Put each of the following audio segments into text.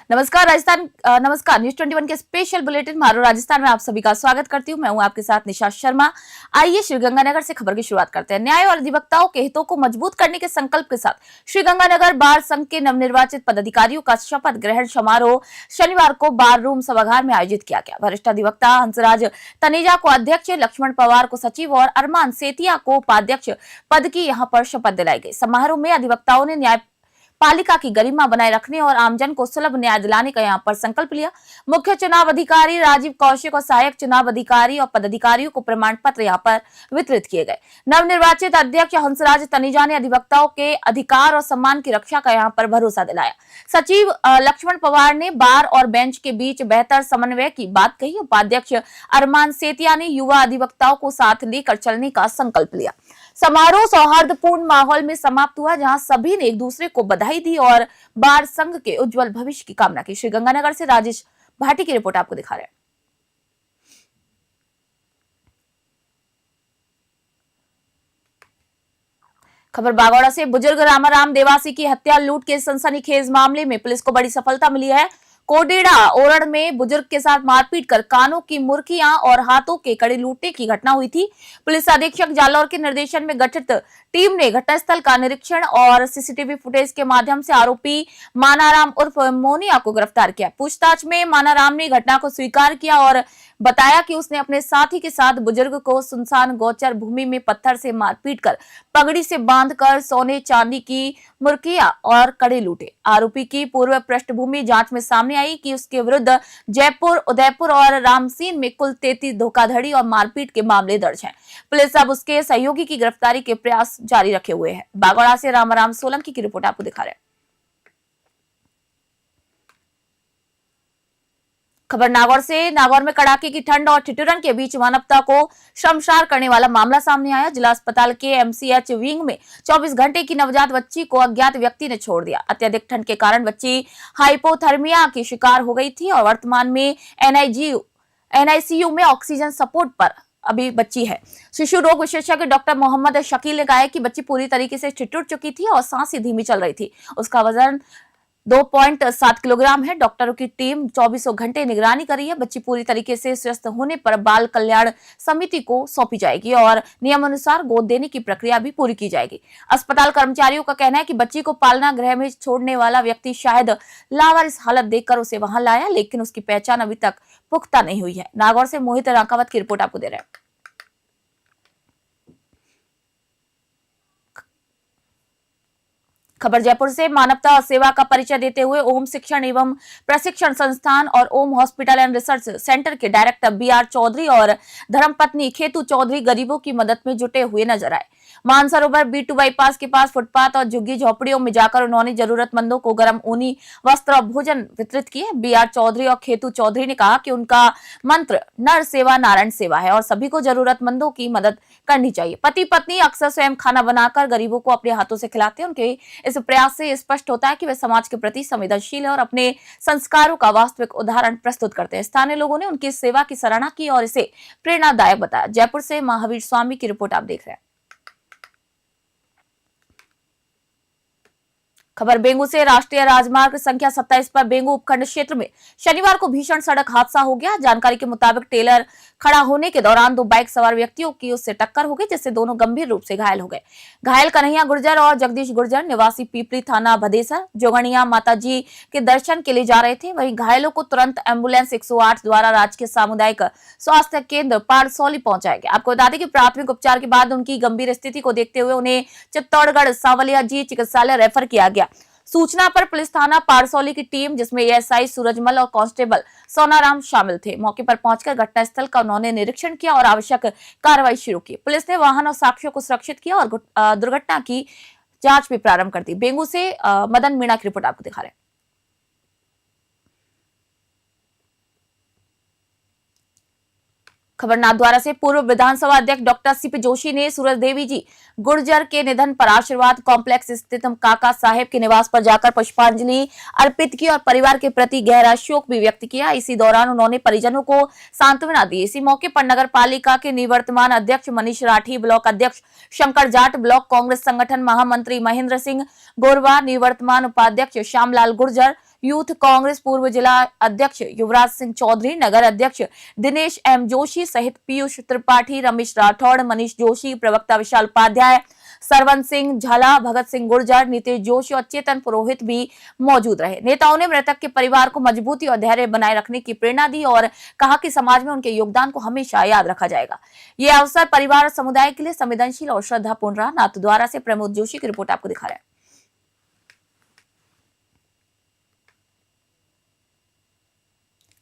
नमस्कार नमस्कार न्यूज 21 के स्पेशल बुलेटिन मारो राजस्थान में आप सभी का स्वागत करती हूं। मैं हूं आपके साथ निशा शर्मा। आइए श्रीगंगानगर से खबर की शुरुआत करते हैं। न्याय और अधिवक्ताओं के हितों को मजबूत करने के संकल्प के साथ श्रीगंगानगर बार संघ के नवनिर्वाचित पदाधिकारियों का शपथ ग्रहण समारोह शनिवार को बार रूम सभागार में आयोजित किया गया। वरिष्ठ अधिवक्ता हंसराज तनेजा को अध्यक्ष, लक्ष्मण पवार को सचिव और अरमान सेतिया को उपाध्यक्ष पद की यहां पर शपथ दिलाई गई। समारोह में अधिवक्ताओं ने न्याय पालिका की गरिमा बनाए रखने और आमजन को सुलभ न्याय दिलाने का यहां पर संकल्प लिया। मुख्य चुनाव अधिकारी राजीव कौशिक और सहायक चुनाव अधिकारी और पदाधिकारियों को प्रमाण पत्र यहां पर वितरित किए गए। नवनिर्वाचित अध्यक्ष हंसराज तनेजा ने अधिवक्ताओं के अधिकार और सम्मान की रक्षा का यहां पर भरोसा दिलाया। सचिव लक्ष्मण पवार ने बार और बेंच के बीच बेहतर समन्वय की बात कही। उपाध्यक्ष अरमान सेतिया ने युवा अधिवक्ताओं को साथ लेकर चलने का संकल्प लिया। समारोह सौहार्दपूर्ण माहौल में समाप्त हुआ, जहां सभी ने एक दूसरे को बधाई दी और बार संघ के उज्जवल भविष्य की कामना की। श्रीगंगानगर से राजेश भाटी की रिपोर्ट आपको दिखा रहे हैं। खबर बागौड़ा से। बुजुर्ग रामाराम देवासी की हत्या लूट के सनसनीखेज मामले में पुलिस को बड़ी सफलता मिली है। कोडेड़ा ओरड़ में बुजुर्ग के साथ मारपीट कर कानों की मुर्कियां और हाथों के कड़े लूटने की घटना हुई थी। पुलिस अधीक्षक जालौर के निर्देशन में गठित टीम ने घटनास्थल का निरीक्षण और सीसीटीवी फुटेज के माध्यम से आरोपी मानाराम उर्फ मोनिया को गिरफ्तार किया। पूछताछ में मानाराम ने घटना को स्वीकार किया और बताया कि उसने अपने साथी के साथ बुजुर्ग को सुनसान गोचर भूमि में पत्थर से मारपीट कर पगड़ी से बांधकर सोने चांदी की मुर्कियां और कड़े लूटे। आरोपी की पूर्व पृष्ठभूमि जांच में सामने आई कि उसके विरुद्ध जयपुर, उदयपुर और रामसीन में कुल 33 धोखाधड़ी और मारपीट के मामले दर्ज हैं। पुलिस अब उसके सहयोगी की गिरफ्तारी के प्रयास जारी रखे हुए है। बागौड़ा से रामाराम सोलंकी की रिपोर्ट आपको दिखा रहे हैं। खबर नागौर से। नागौर में कड़ाके की ठंड और ठिठुरन के बीच मानवता को शर्मसार करने वाला मामला सामने आया। जिला अस्पताल के एमसीएच विंग में 24 घंटे की नवजात बच्ची को अज्ञात व्यक्ति ने छोड़ दिया। अत्यधिक ठंड के कारण बच्ची हाइपोथर्मिया की शिकार हो गई थी और वर्तमान में एनआईसीयू में ऑक्सीजन सपोर्ट पर अभी बच्ची है। शिशु रोग विशेषज्ञ डॉक्टर मोहम्मद शकील ने कहा कि बच्ची पूरी तरीके से ठिठुर चुकी थी और सांसें धीमी चल रही थी। उसका वजन 2.7 किलोग्राम है। डॉक्टरों की टीम 24 घंटे निगरानी कर रही है। बच्ची पूरी तरीके से स्वस्थ होने पर बाल कल्याण समिति को सौंपी जाएगी और नियमानुसार गोद देने की प्रक्रिया भी पूरी की जाएगी। अस्पताल कर्मचारियों का कहना है कि बच्ची को पालना गृह में छोड़ने वाला व्यक्ति शायद लावारिस हालत देखकर उसे वहां लाया, लेकिन उसकी पहचान अभी तक पुख्ता नहीं हुई है। नागौर से मोहित रांकावत की रिपोर्ट आपको दे रहे हैं। खबर जयपुर से। मानवता और सेवा का परिचय देते हुए ओम शिक्षण एवं प्रशिक्षण संस्थान और ओम हॉस्पिटल एंड रिसर्च सेंटर के डायरेक्टर बीआर चौधरी और धर्मपत्नी खेतू चौधरी गरीबों की मदद में जुटे हुए नजर आए। मानसरोवर B2 बाईपास के पास फुटपाथ और झुग्गी झोपड़ियों में जाकर उन्होंने जरूरतमंदों को गर्म ऊनी वस्त्र और भोजन वितरित किए। बीआर चौधरी और खेतू चौधरी ने कहा कि उनका मंत्र नर सेवा नारायण सेवा है और सभी को जरूरतमंदों की मदद करनी चाहिए। पति पत्नी अक्सर स्वयं खाना बनाकर गरीबों को अपने हाथों से खिलाते हैं। उनके इस प्रयास से स्पष्ट होता है कि वे समाज के प्रति संवेदनशील है और अपने संस्कारों का वास्तविक उदाहरण प्रस्तुत करते हैं। स्थानीय लोगों ने उनकी सेवा की सराहना की और इसे प्रेरणादायक बताया। जयपुर से महावीर स्वामी की रिपोर्ट आप देख रहे हैं। खबर बेंगू से। राष्ट्रीय राजमार्ग संख्या 27 पर बेंगू उपखंड क्षेत्र में शनिवार को भीषण सड़क हादसा हो गया। जानकारी के मुताबिक टेलर खड़ा होने के दौरान दो बाइक सवार व्यक्तियों की उससे टक्कर हो गई, जिससे दोनों गंभीर रूप से घायल हो गए। घायल कन्हैया गुर्जर और जगदीश गुर्जर निवासी पीपली थाना भदेसर जोगणिया माताजी के दर्शन के लिए जा रहे थे। वहीं घायलों को तुरंत एम्बुलेंस 108 द्वारा राजकीय सामुदायिक स्वास्थ्य केंद्र पारसौली पहुंचाया गया। आपको बता दें कि प्राथमिक उपचार के बाद उनकी गंभीर स्थिति को देखते हुए उन्हें चित्तौड़गढ़ सांवलिया जी चिकित्सालय रेफर किया गया। सूचना पर पुलिस थाना पारसौली की टीम, जिसमें एएसआई सूरजमल और कांस्टेबल सोनाराम शामिल थे, मौके पर पहुंचकर घटनास्थल का उन्होंने निरीक्षण किया और आवश्यक कार्रवाई शुरू की। पुलिस ने वाहन और साक्ष्यों को सुरक्षित किया और दुर्घटना की जांच भी प्रारंभ कर दी। बेंगू से मदन मीणा की रिपोर्ट आपको दिखा रहे हैं। खबर नाथद्वारा से। पूर्व विधानसभा अध्यक्ष डॉक्टर सीपी जोशी ने सूरज देवी जी गुर्जर के निधन पर आशीर्वाद कॉम्प्लेक्स स्थित काका साहेब के निवास पर जाकर पुष्पांजलि अर्पित की और परिवार के प्रति गहरा शोक भी व्यक्त किया। इसी दौरान उन्होंने परिजनों को सांत्वना दी। इसी मौके पर नगर पालिका के निवर्तमान अध्यक्ष मनीष राठी, ब्लॉक अध्यक्ष शंकर जाट, ब्लॉक कांग्रेस संगठन महामंत्री महेंद्र सिंह गोरवा, निवर्तमान उपाध्यक्ष श्यामलाल गुर्जर, यूथ कांग्रेस पूर्व जिला अध्यक्ष युवराज सिंह चौधरी, नगर अध्यक्ष दिनेश एम जोशी सहित पीयूष त्रिपाठी, रमेश राठौड़, मनीष जोशी, प्रवक्ता विशाल उपाध्याय, सरवन सिंह झाला, भगत सिंह गुर्जर, नीतीश जोशी और चेतन पुरोहित भी मौजूद रहे। नेताओं ने मृतक के परिवार को मजबूती और धैर्य बनाए रखने की प्रेरणा दी और कहा कि समाज में उनके योगदान को हमेशा याद रखा जाएगा। ये अवसर परिवार और समुदाय के लिए संवेदनशील और श्रद्धापूर्ण रहा। नाथद्वारा से प्रमोद जोशी की रिपोर्ट आपको दिखा रहे हैं।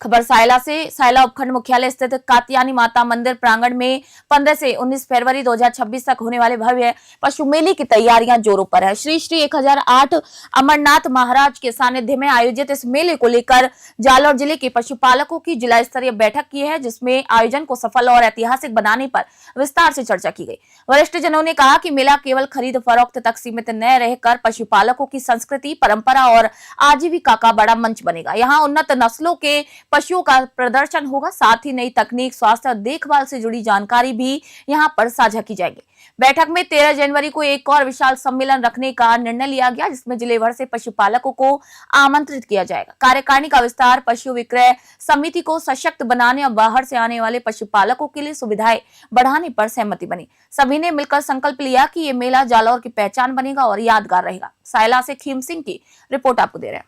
खबर सायला से। सायला उपखंड मुख्यालय स्थित कात्यायनी माता मंदिर प्रांगण में 15 से 19 फरवरी 2026 तक होने वाले भव्य पशु मेले की तैयारियां जोरों पर है। श्री श्री 1008 अमरनाथ महाराज के सानिध्य में आयोजित इस मेले को लेकर जालौर जिले के पशुपालकों की जिला स्तरीय बैठक की है, जिसमें आयोजन को सफल और ऐतिहासिक बनाने पर विस्तार से चर्चा की गई। वरिष्ठ जनों ने कहा कि मेला केवल खरीद फरोख्त तक सीमित न रहकर पशुपालकों की संस्कृति, परंपरा और आजीविका का बड़ा मंच बनेगा। यहाँ उन्नत नस्लों के पशुओं का प्रदर्शन होगा, साथ ही नई तकनीक, स्वास्थ्य और देखभाल से जुड़ी जानकारी भी यहाँ पर साझा की जाएगी। बैठक में 13 जनवरी को एक और विशाल सम्मेलन रखने का निर्णय लिया गया, जिसमें जिले भर से पशुपालकों को आमंत्रित किया जाएगा। कार्यकारिणी का विस्तार पशु विक्रय समिति को सशक्त बनाने और बाहर से आने वाले पशुपालकों के लिए सुविधाएं बढ़ाने पर सहमति बनी। सभी ने मिलकर संकल्प लिया कि ये मेला जालौर की पहचान बनेगा और यादगार रहेगा। सायला से खीम सिंह की रिपोर्ट आपको दे रहे हैं।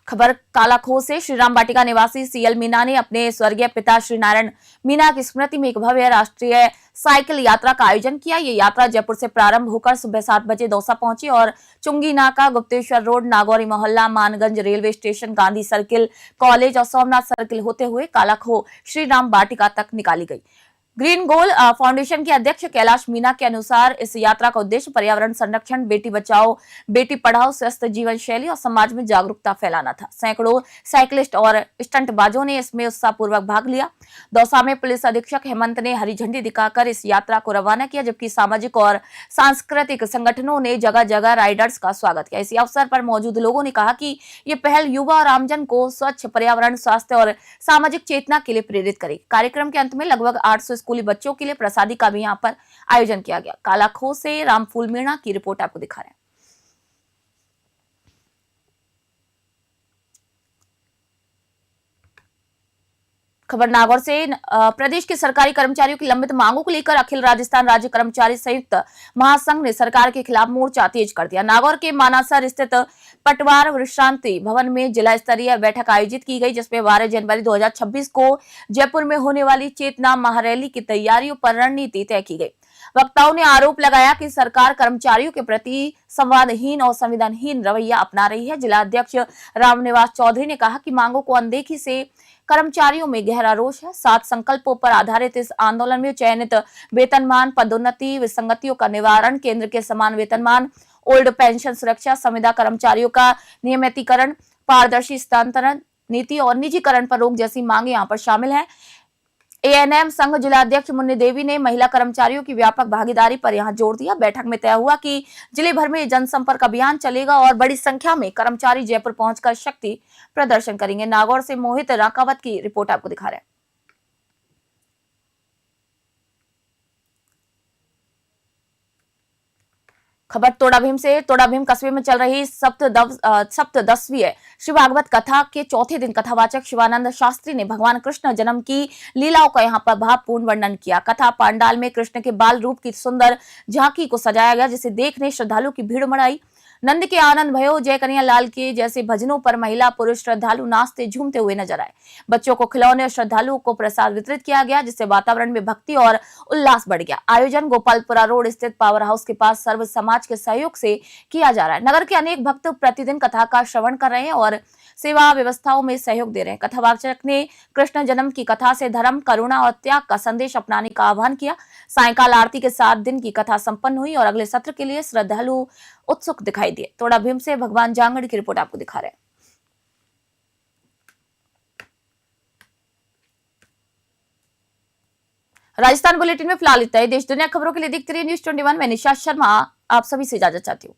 खबर कालाखो से। श्रीराम वाटिका निवासी सीएल मीना ने अपने स्वर्गीय पिता श्री नारायण मीना की स्मृति में एक भव्य राष्ट्रीय साइकिल यात्रा का आयोजन किया। ये यात्रा जयपुर से प्रारंभ होकर सुबह 7 बजे दौसा पहुंची और चुंगी नाका, गुप्तेश्वर रोड, नागौरी मोहल्ला, Manganj railway station, Gandhi circle, college और सोमनाथ सर्किल होते हुए कालाखो श्रीराम वाटिका तक निकाली गई। ग्रीन गोल फाउंडेशन के अध्यक्ष कैलाश मीना के अनुसार इस यात्रा का उद्देश्य पर्यावरण संरक्षण, बेटी बचाओ बेटी पढ़ाओ, स्वस्थ जीवन शैली और समाज में जागरूकता फैलाना था। सैकड़ों साइकिलिस्ट और स्टंटबाजों ने इसमें उत्साहपूर्वक भाग लिया। दौसा में पुलिस अधीक्षक हेमंत ने हरी झंडी दिखाकर इस यात्रा को रवाना किया, जबकि सामाजिक और सांस्कृतिक संगठनों ने जगह जगह राइडर्स का स्वागत किया। इसी अवसर पर मौजूद लोगों ने कहा कि ये पहल युवा और आमजन को स्वच्छ पर्यावरण, स्वास्थ्य और सामाजिक चेतना के लिए प्रेरित करेगी। कार्यक्रम के अंत में लगभग 800 स्कूली बच्चों के लिए प्रसादी का भी यहाँ पर आयोजन किया गया। कालाखो से रामफूल मीणा की रिपोर्ट आपको दिखा रहे हैं। खबर नागौर से। प्रदेश के सरकारी कर्मचारियों की लंबित मांगों को लेकर अखिल राजस्थान राज्य कर्मचारी संयुक्त महासंघ ने सरकार के खिलाफ मोर्चा तेज कर दिया। नागौर के मानासर स्थित पटवार विश्रांति भवन में जिला स्तरीय बैठक आयोजित की गई, जिसमें 12 जनवरी 2026 को जयपुर में होने वाली चेतना महारैली की तैयारियों पर रणनीति तय की गई। वक्ताओं ने आरोप लगाया कि सरकार कर्मचारियों के प्रति संवादहीन और संविधानहीन रवैया अपना रही है। जिला अध्यक्ष रामनिवास चौधरी ने कहा कि मांगों को अनदेखी से कर्मचारियों में गहरा रोष है। 7 संकल्पों पर आधारित इस आंदोलन में चयनित वेतनमान, पदोन्नति, विसंगतियों का निवारण, केंद्र के समान वेतनमान, ओल्ड पेंशन सुरक्षा, संविदा कर्मचारियों का नियमितीकरण, पारदर्शी हस्तांतरण नीति और निजीकरण पर रोक जैसी मांगे यहाँ पर शामिल है। एएनएम संघ जिला अध्यक्ष मुन्नी देवी ने महिला कर्मचारियों की व्यापक भागीदारी पर यहां जोर दिया। बैठक में तय हुआ कि जिले भर में जनसंपर्क अभियान चलेगा और बड़ी संख्या में कर्मचारी जयपुर पहुंचकर शक्ति प्रदर्शन करेंगे। नागौर से मोहित राकावत की रिपोर्ट आपको दिखा रहे हैं। खबर तोड़ाभीम से। तोड़ाभीम कस्बे में चल रही सप्तदशवीं श्री भागवत कथा के चौथे दिन कथावाचक शिवानंद शास्त्री ने भगवान कृष्ण जन्म की लीलाओं का यहाँ पर भावपूर्ण वर्णन किया। कथा पांडाल में कृष्ण के बाल रूप की सुंदर झांकी को सजाया गया, जिसे देखने श्रद्धालु की भीड़ उमड़ आई। नंद के आनंद भयो, जय कन्हैया लाल के जैसे भजनों पर महिला पुरुष श्रद्धालु नाचते झूमते हुए नजर आए। बच्चों को खिलौने और श्रद्धालुओं को प्रसाद वितरित किया गया, जिससे वातावरण में भक्ति और उल्लास बढ़ गया। आयोजन गोपालपुरा रोड स्थित पावर हाउस के पास सर्व समाज के सहयोग से किया जा रहा है। नगर के अनेक भक्त प्रतिदिन कथा का श्रवण कर रहे हैं और सेवा व्यवस्थाओं में सहयोग दे रहे हैं। कथावाचक ने कृष्ण जन्म की कथा से धर्म, करुणा और त्याग का संदेश अपनाने का आह्वान किया। सायंकाल आरती के 7 दिन की कथा संपन्न हुई और अगले सत्र के लिए श्रद्धालु उत्सुक दिखाई दिए। तोड़ाभीम से भगवान जांगड़ की रिपोर्ट आपको दिखा रहे हैं। राजस्थान बुलेटिन में फिलहाल इतना ही। देश दुनिया खबरों के लिए देखते रहिए न्यूज़ 21। मैं निशा शर्मा आप सभी से इजाजत चाहती हूँ।